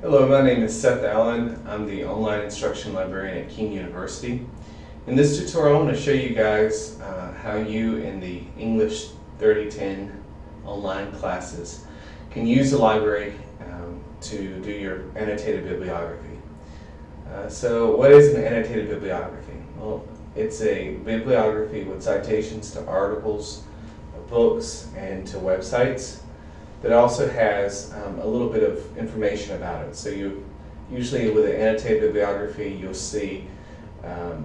Hello, my name is Seth Allen. I'm the online instruction librarian at King University. In this tutorial, I'm going to show you guys how you in the English 3010 online classes can use the library to do your annotated bibliography. So what is an annotated bibliography? Well, it's a bibliography with citations to articles, books, and to websites that also has a little bit of information about it. So you usually with an annotated bibliography, you'll see a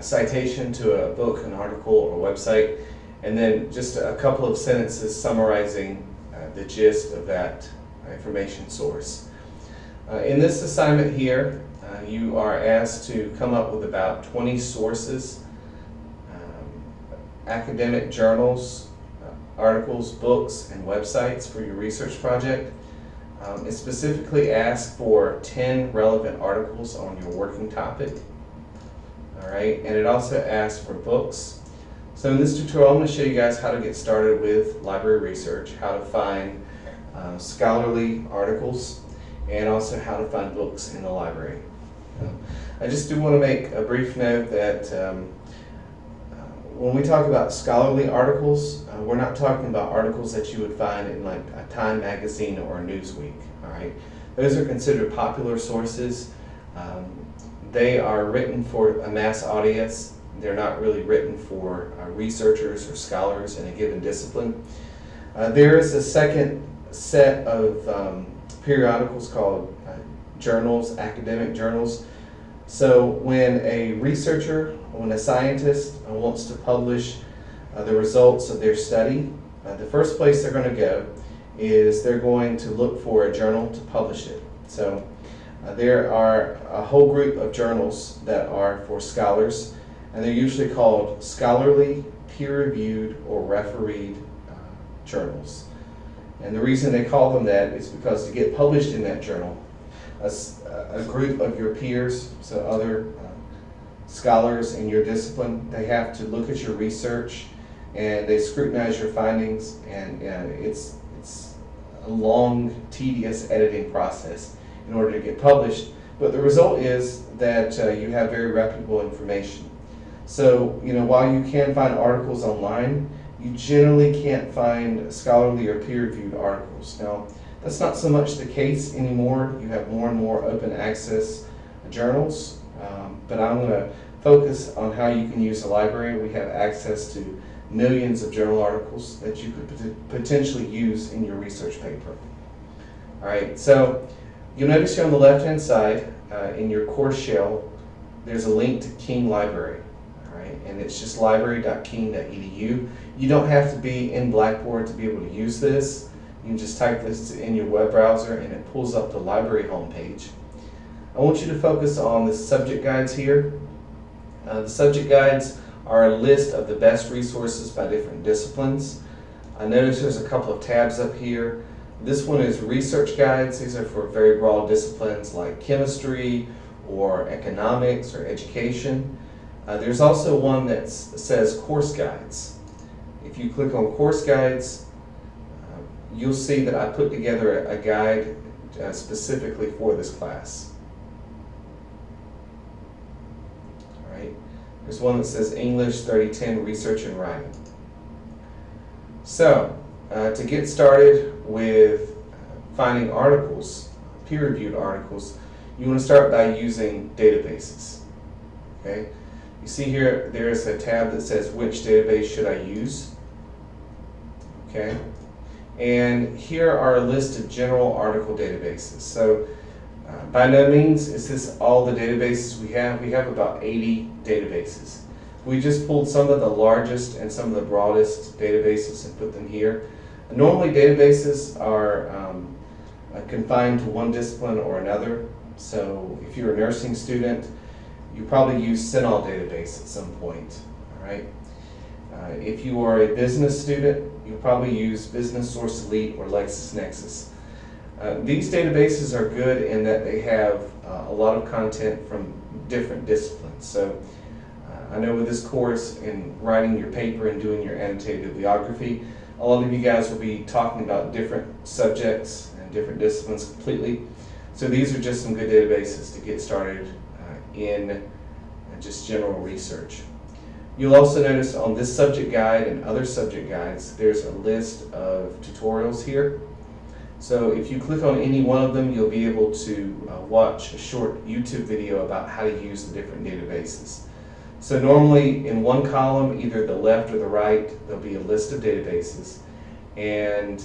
citation to a book, an article, or website, and then just a couple of sentences summarizing the gist of that information source. In this assignment here, you are asked to come up with about 20 sources, academic journals, articles, books, and websites for your research project. It specifically asks for 10 relevant articles on your working topic. All right, and it also asks for books. So in this tutorial, I'm going to show you guys how to get started with library research, how to find scholarly articles, and also how to find books in the library. I just do want to make a brief note that when we talk about scholarly articles, we're not talking about articles that you would find in like a Time magazine or a Newsweek. All right, those are considered popular sources. They are written for a mass audience. They're not really written for researchers or scholars in a given discipline. There is a second set of periodicals called journals, academic journals. So when a researcher, when a scientist wants to publish the results of their study, the first place they're going to go is they're going to look for a journal to publish it. So there are a whole group of journals that are for scholars, and they're usually called scholarly, peer-reviewed, or refereed journals. And the reason they call them that is because to get published in that journal, a group of your peers, so other scholars in your discipline, they have to look at your research and they scrutinize your findings, and it's a long, tedious editing process in order to get published. But the result is that you have very reputable information. So, while you can find articles online, you generally can't find scholarly or peer-reviewed articles. Now, that's not so much the case anymore. You have more and more open access journals, but I'm going to focus on how you can use the library. We have access to millions of journal articles that you could potentially use in your research paper. All right, so you'll notice here on the left-hand side in your course shell, there's a link to King Library. All right, and it's just library.king.edu. You don't have to be in Blackboard to be able to use this. You can just type this in your web browser and it pulls up the library homepage. I want you to focus on the subject guides here. The subject guides are a list of the best resources by different disciplines. I notice there's a couple of tabs up here. This one is research guides. These are for very broad disciplines like chemistry or economics or education. There's also one that says course guides. If you click on course guides, you'll see that I put together a guide specifically for this class. All right. There's one that says English 3010 Research and Writing. So, to get started with finding articles, peer-reviewed articles, you want to start by using databases. Okay. You see here, there's a tab that says which database should I use. Okay. And here are a list of general article databases. So by no means is this all the databases we have. We have about 80 databases. We just pulled some of the largest and some of the broadest databases and put them here. Normally databases are confined to one discipline or another. So if you're a nursing student, you probably use CINAHL database at some point. All right. If you are a business student, you'll probably use Business Source Elite or LexisNexis. These databases are good in that they have a lot of content from different disciplines. So I know with this course, in writing your paper and doing your annotated bibliography, a lot of you guys will be talking about different subjects and different disciplines completely. So these are just some good databases to get started in just general research. You'll also notice on this subject guide and other subject guides, there's a list of tutorials here. So if you click on any one of them, you'll be able to watch a short YouTube video about how to use the different databases. So normally in one column, either the left or the right, there'll be a list of databases. And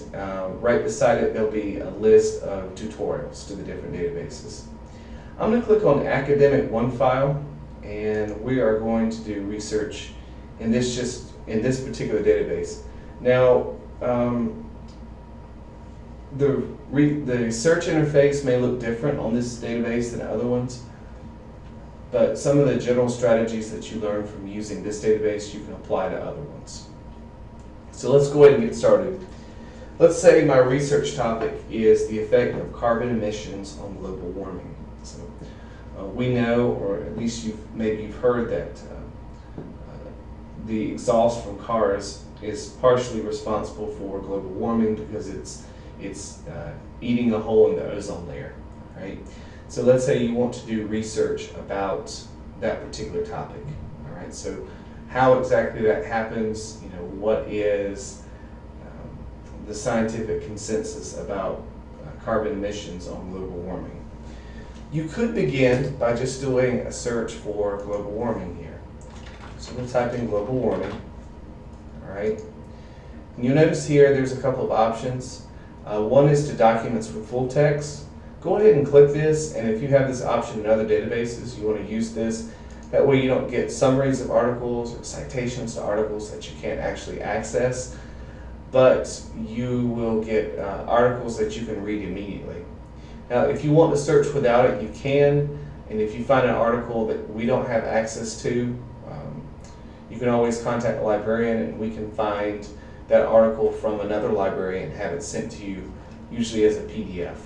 right beside it, there'll be a list of tutorials to the different databases. I'm going to click on Academic Onefile, and we are going to do research in this particular database. Now, the search interface may look different on this database than other ones, but some of the general strategies that you learn from using this database you can apply to other ones. So let's go ahead and get started. Let's say my research topic is the effect of carbon emissions on global warming. So we know, or at least maybe you've heard that the exhaust from cars is partially responsible for global warming because it's eating a hole in the ozone layer, right? So let's say you want to do research about that particular topic, all right? So how exactly that happens, what is the scientific consensus about carbon emissions on global warming? You could begin by just doing a search for global warming here. So we'll type in global warming, all right? And you'll notice here there's a couple of options. One is to documents with full text. Go ahead and click this, and if you have this option in other databases, you want to use this. That way you don't get summaries of articles or citations to articles that you can't actually access, but you will get articles that you can read immediately. Now, if you want to search without it, you can, and if you find an article that we don't have access to, you can always contact a librarian, and we can find that article from another library and have it sent to you, usually as a PDF.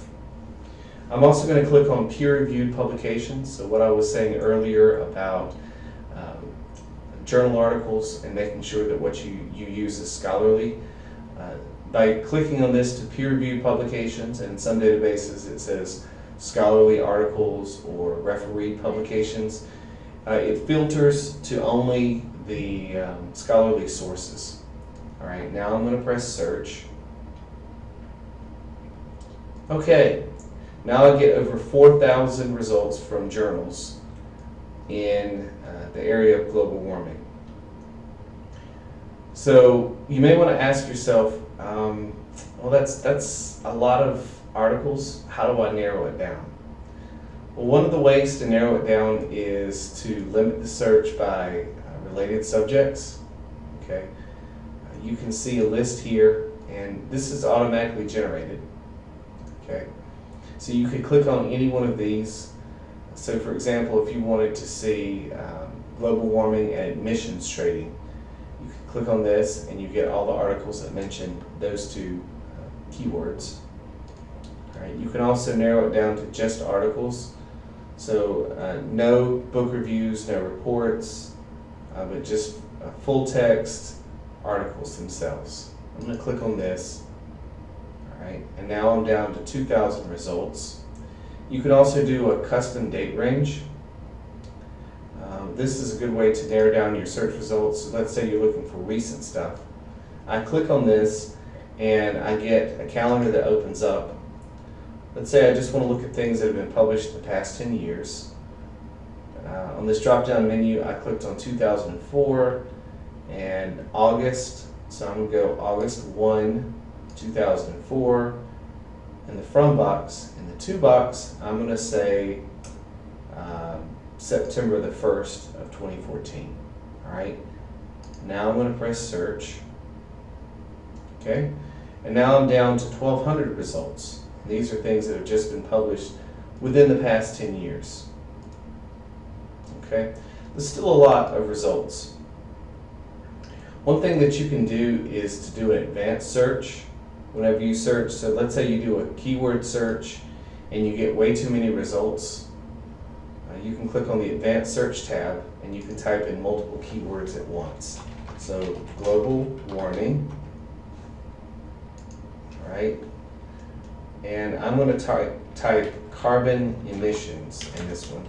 I'm also going to click on peer-reviewed publications. So what I was saying earlier about journal articles and making sure that what you use is scholarly. By clicking on this to peer-reviewed publications, and in some databases it says scholarly articles or refereed publications, it filters to only the scholarly sources. All right, now I'm going to press search. Okay, now I get over 4,000 results from journals in the area of global warming. So you may want to ask yourself, well, that's a lot of articles. How do I narrow it down? Well, one of the ways to narrow it down is to limit the search by related subjects. Okay. You can see a list here, and this is automatically generated. Okay, so you could click on any one of these. So for example, if you wanted to see global warming and emissions trading, you could click on this and you get all the articles that mention those two keywords. All right, you can also narrow it down to just articles. So no book reviews, no reports, but just full text articles themselves. I'm going to click on this. All right, and now I'm down to 2,000 results. You can also do a custom date range. This is a good way to narrow down your search results. So let's say you're looking for recent stuff. I click on this and I get a calendar that opens up. Let's say I just want to look at things that have been published in the past 10 years. On this drop-down menu, I clicked on 2004 and August. So I'm going to go August 1, 2004. In the from box, in the to box, I'm going to say September the 1st of 2014. All right. Now I'm going to press search. Okay. And now I'm down to 1,200 results. These are things that have just been published within the past 10 years. Okay. There's still a lot of results. One thing that you can do is to do an advanced search. Whenever you search, so let's say you do a keyword search and you get way too many results, you can click on the advanced search tab and you can type in multiple keywords at once. So global warming, all right? and I'm going to type carbon emissions in this one.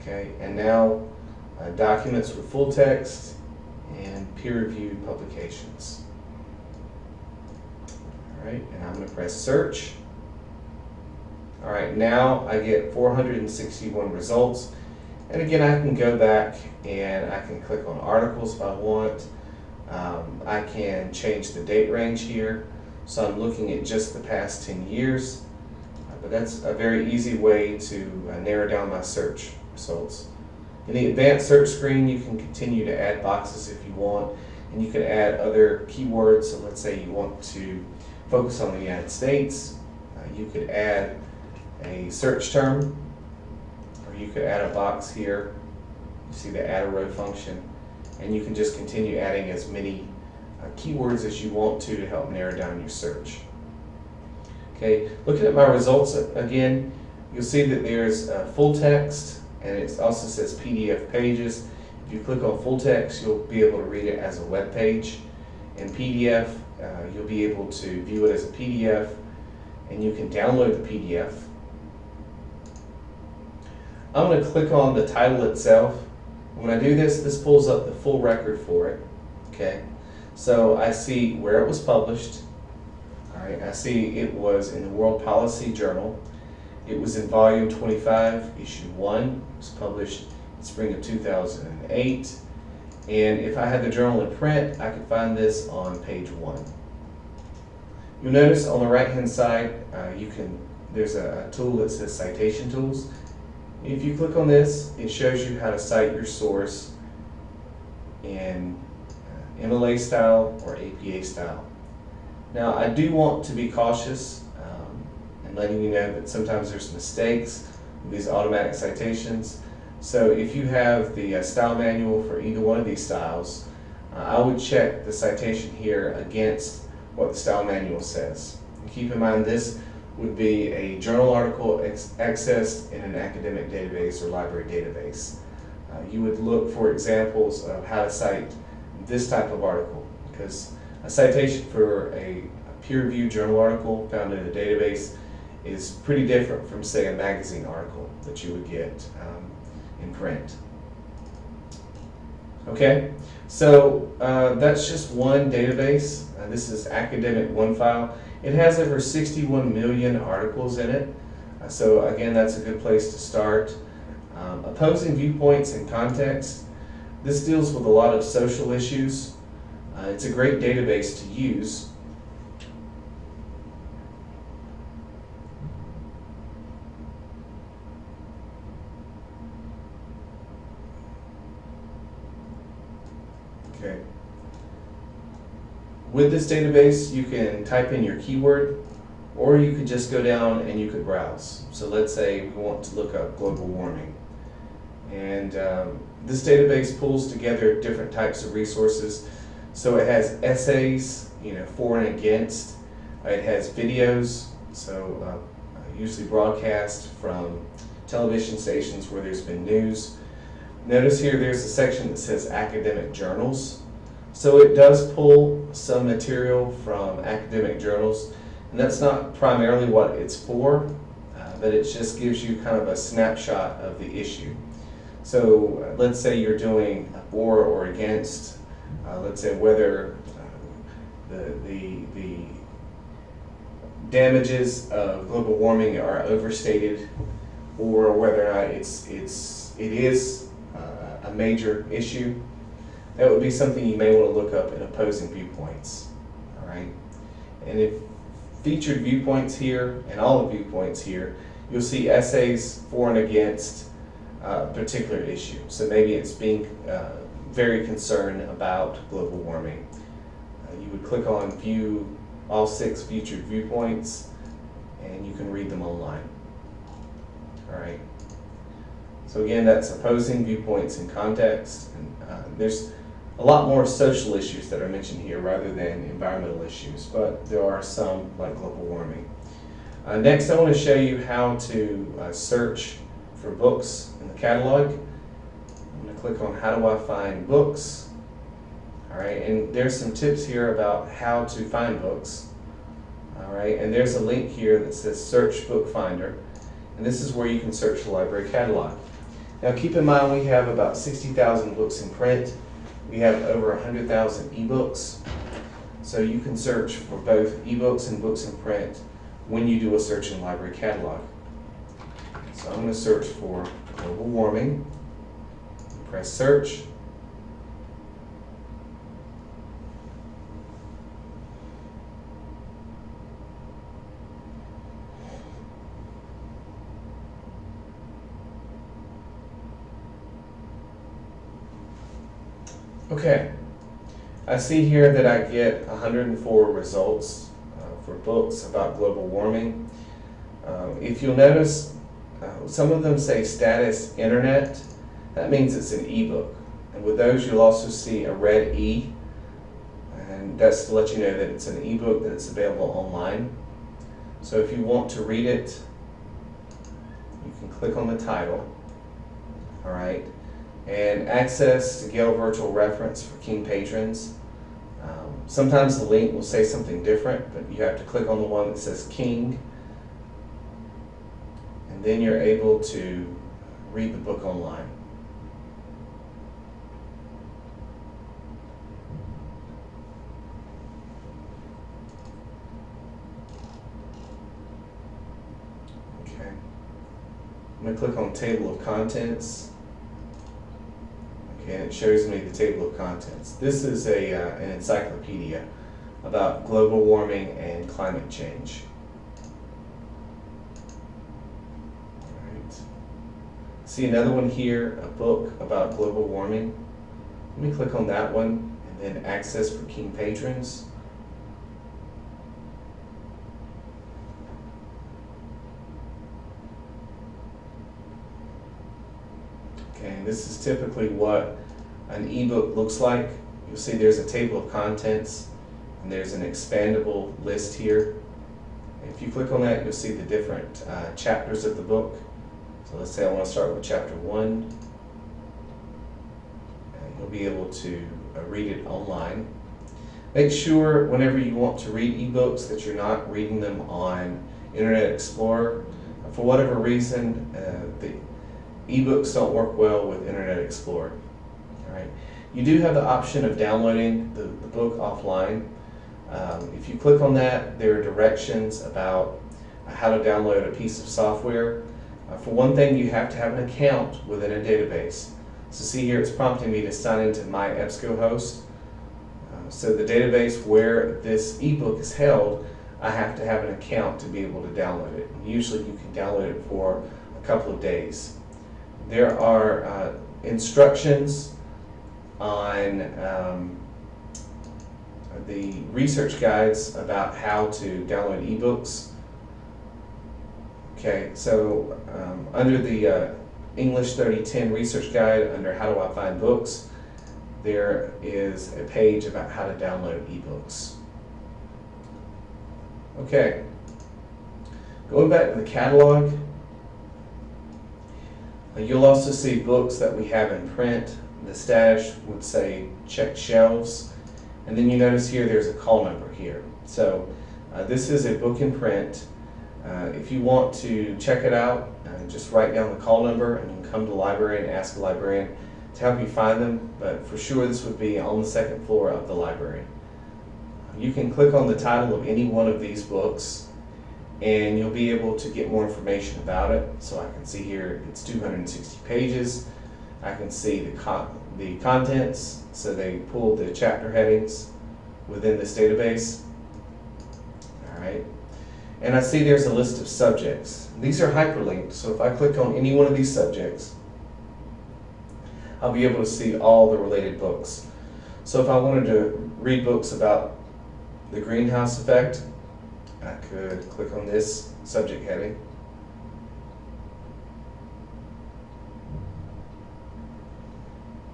Okay, and now documents with full text and peer-reviewed publications. All right, and I'm going to press search. All right, now I get 461 results. And again, I can go back and I can click on articles if I want. I can change the date range here. So I'm looking at just the past 10 years. But that's a very easy way to narrow down my search results. In the advanced search screen, you can continue to add boxes if you want. And you can add other keywords. So let's say you want to focus on the United States. You could add a search term, or you could add a box here. You see the add a row function, and you can just continue adding as many keywords as you want to help narrow down your search. Okay, looking at my results again, you'll see that there's full text, and it also says PDF pages. If you click on full text, you'll be able to read it as a web page. In PDF, you'll be able to view it as a PDF, and you can download the PDF. I'm going to click on the title itself. When I do this, this pulls up the full record for it. Okay, so I see where it was published. All right, I see it was in the World Policy Journal. It was in volume 25, issue 1. It was published in spring of 2008. And if I had the journal in print, I could find this on page 1. You'll notice on the right-hand side, there's a tool that says Citation Tools. If you click on this, it shows you how to cite your source in MLA style or APA style. Now, I do want to be cautious and letting you know that sometimes there's mistakes with these automatic citations. So if you have the style manual for either one of these styles, I would check the citation here against what the style manual says. And keep in mind, this would be a journal article accessed in an academic database or library database. You would look for examples of how to cite this type of article, because a citation for a peer-reviewed journal article found in a database is pretty different from, say, a magazine article that you would get in print. Okay, so that's just one database. This is academic Onefile. It has over 61 million articles in it. So again, that's a good place to start. Opposing viewpoints and context. This deals with a lot of social issues. It's a great database to use. Okay. With this database, you can type in your keyword, or you could just go down and you could browse. So let's say we want to look up global warming. And this database pulls together different types of resources. So it has essays, for and against. It has videos, so usually broadcast from television stations where there's been news. Notice here there's a section that says academic journals. So it does pull some material from academic journals, and that's not primarily what it's for, but it just gives you kind of a snapshot of the issue. So let's say you're doing a for or against, let's say whether the damages of global warming are overstated, or whether or not it is a major issue. That would be something you may want to look up in opposing viewpoints. All right, and if featured viewpoints here and all the viewpoints here, you'll see essays for and against a particular issue. So maybe it's being very concerned about global warming. You would click on view all 6 featured viewpoints, and you can read them online. All right. So again, that's opposing viewpoints in context. And there's a lot more social issues that are mentioned here rather than environmental issues, but there are some like global warming. Next, I want to show you how to search for books in the catalog. I'm going to click on How Do I Find Books? All right, and there's some tips here about how to find books. All right, and there's a link here that says Search Book Finder, and this is where you can search the library catalog. Now keep in mind we have about 60,000 books in print. We have over 100,000 ebooks. So you can search for both ebooks and books in print when you do a search in the library catalog. So I'm going to search for global warming. Press search. Okay, I see here that I get 104 results for books about global warming. If you'll notice, some of them say status internet. That means it's an ebook. And with those, you'll also see a red E, and that's to let you know that it's an ebook, that it's available online. So if you want to read it, you can click on the title. All right. And access to Gale Virtual Reference for King patrons. Sometimes the link will say something different, but you have to click on the one that says King, and then you're able to read the book online. Okay. I'm going to click on Table of Contents. And it shows me the table of contents. This is an encyclopedia about global warming and climate change. All right. See another one here, a book about global warming. Let me click on that one, and then access for King patrons. Okay, this is typically what an ebook looks like. You'll see there's a table of contents, and there's an expandable list here. If you click on that, you'll see the different chapters of the book. So let's say I want to start with chapter 1. And you'll be able to read it online. Make sure whenever you want to read ebooks that you're not reading them on Internet Explorer. For whatever reason, the ebooks don't work well with Internet Explorer. All right. You do have the option of downloading the book offline. If you click on that, there are directions about how to download a piece of software. For one thing, you have to have an account within a database. So see here, it's prompting me to sign into my EBSCOhost. So the database where this ebook is held, I have to have an account to be able to download it. And usually you can download it for a couple of days. There are instructions on the research guides about how to download ebooks. Okay, so under the English 3010 research guide, under How Do I Find Books, there is a page about how to download ebooks. Okay, going back to the catalog, you'll also see books that we have in print. The stash would say check shelves, and then you notice here there's a call number here. So this is a book in print. If you want to check it out, just write down the call number and you can come to the library and ask the librarian to help you find them, but for sure this would be on the second floor of the library. You can click on the title of any one of these books and you'll be able to get more information about it. So I can see here it's 260 pages. I can see the contents, so they pulled the chapter headings within this database. All right. And I see there's a list of subjects. These are hyperlinked, so if I click on any one of these subjects, I'll be able to see all the related books. So if I wanted to read books about the greenhouse effect, I could click on this subject heading.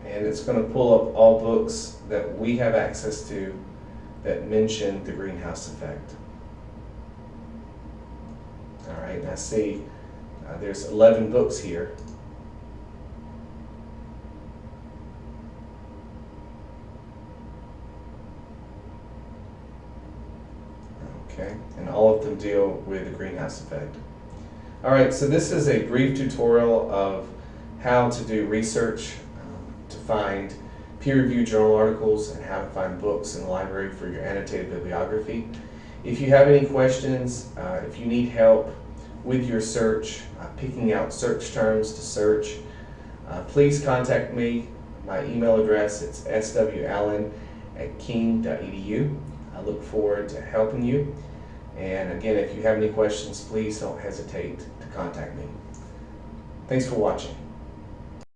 And it's going to pull up all books that we have access to that mention the greenhouse effect. All right, and I see there's 11 books here. Okay, and all of them deal with the greenhouse effect. All right, so this is a brief tutorial of how to do research to find peer-reviewed journal articles and how to find books in the library for your annotated bibliography. If you have any questions, if you need help with your search, picking out search terms to search, please contact me. My email address is swallen@king.edu. I look forward to helping you. And again, if you have any questions, please don't hesitate to contact me. Thanks for watching.